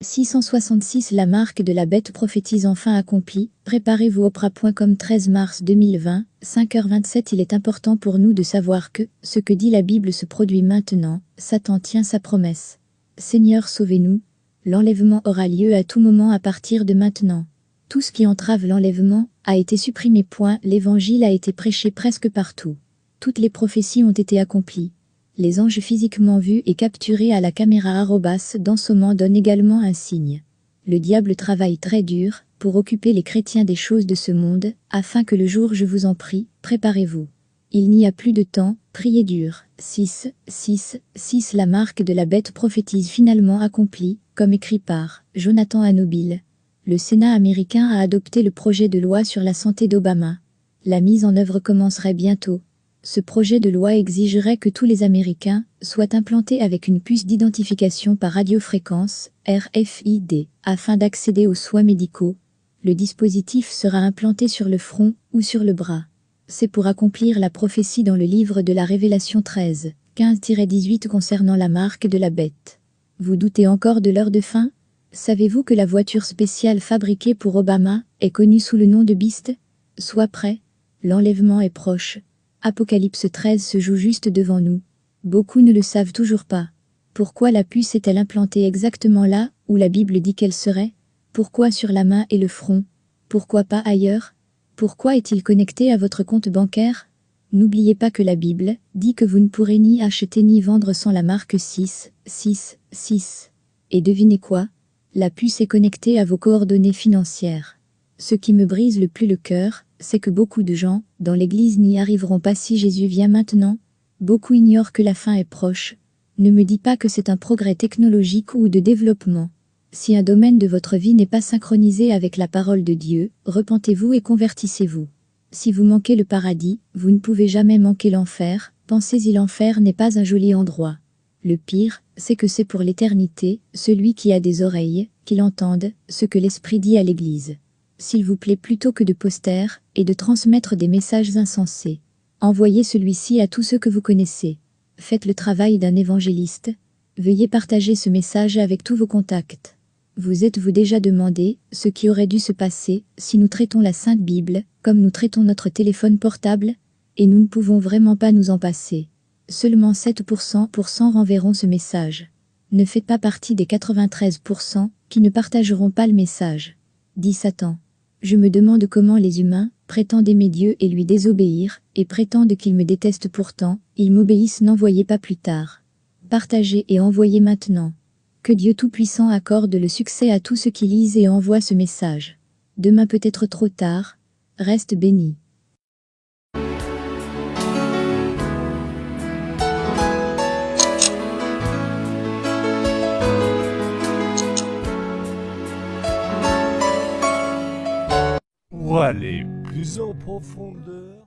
666 La marque de la bête prophétise enfin accomplie. Préparez-vous Oprah.com 13 mars 2020, 5h27 Il est important pour nous de savoir que, ce que dit la Bible se produit maintenant, Satan tient sa promesse. Seigneur sauvez-nous, l'enlèvement aura lieu à tout moment à partir de maintenant. Tout ce qui entrave l'enlèvement a été supprimé. L'évangile a été prêché presque partout. Toutes les prophéties ont été accomplies. Les anges physiquement vus et capturés à la caméra dans ce moment donnent également un signe. Le diable travaille très dur pour occuper les chrétiens des choses de ce monde, afin que le jour je vous en prie, préparez-vous. Il n'y a plus de temps, priez dur. 6 La marque de la bête prophétise finalement accomplie, comme écrit par Jonathan Anobile. Le Sénat américain a adopté le projet de loi sur la santé d'Obama. La mise en œuvre commencerait bientôt. Ce projet de loi exigerait que tous les Américains soient implantés avec une puce d'identification par radiofréquence, RFID, afin d'accéder aux soins médicaux. Le dispositif sera implanté sur le front ou sur le bras. C'est pour accomplir la prophétie dans le livre de la Révélation 13, 15-18 concernant la marque de la bête. Vous doutez encore de l'heure de fin? Savez-vous que la voiture spéciale fabriquée pour Obama est connue sous le nom de Beast? Sois prêt, l'enlèvement est proche. Apocalypse 13 se joue juste devant nous. Beaucoup ne le savent toujours pas. Pourquoi la puce est-elle implantée exactement là où la Bible dit qu'elle serait? Pourquoi sur la main et le front? Pourquoi pas ailleurs? Pourquoi est-il connecté à votre compte bancaire? N'oubliez pas que la Bible dit que vous ne pourrez ni acheter ni vendre sans la marque 666. Et devinez quoi? La puce est connectée à vos coordonnées financières. Ce qui me brise le plus le cœur, c'est que beaucoup de gens, dans l'Église n'y arriveront pas si Jésus vient maintenant. Beaucoup ignorent que la fin est proche. Ne me dis pas que c'est un progrès technologique ou de développement. Si un domaine de votre vie n'est pas synchronisé avec la parole de Dieu, repentez-vous et convertissez-vous. Si vous manquez le paradis, vous ne pouvez jamais manquer l'enfer. Pensez-y, l'enfer n'est pas un joli endroit. Le pire, c'est que c'est pour l'éternité, celui qui a des oreilles, qu'il entende ce que l'Esprit dit à l'Église. S'il vous plaît, plutôt que de poster et de transmettre des messages insensés, envoyez celui-ci à tous ceux que vous connaissez. Faites le travail d'un évangéliste. Veuillez partager ce message avec tous vos contacts. Vous êtes-vous déjà demandé ce qui aurait dû se passer si nous traitons la Sainte Bible comme nous traitons notre téléphone portable? Et nous ne pouvons vraiment pas nous en passer. Seulement 7% renverront ce message. Ne faites pas partie des 93% qui ne partageront pas le message. Dit Satan. Je me demande comment les humains prétendent aimer Dieu et lui désobéir, et prétendent qu'ils me détestent pourtant, ils m'obéissent. N'envoyez pas plus tard. Partagez et envoyez maintenant. Que Dieu Tout-Puissant accorde le succès à tous ceux qui lisent et envoient ce message. Demain peut être trop tard. Reste béni. Pour aller plus en profondeur,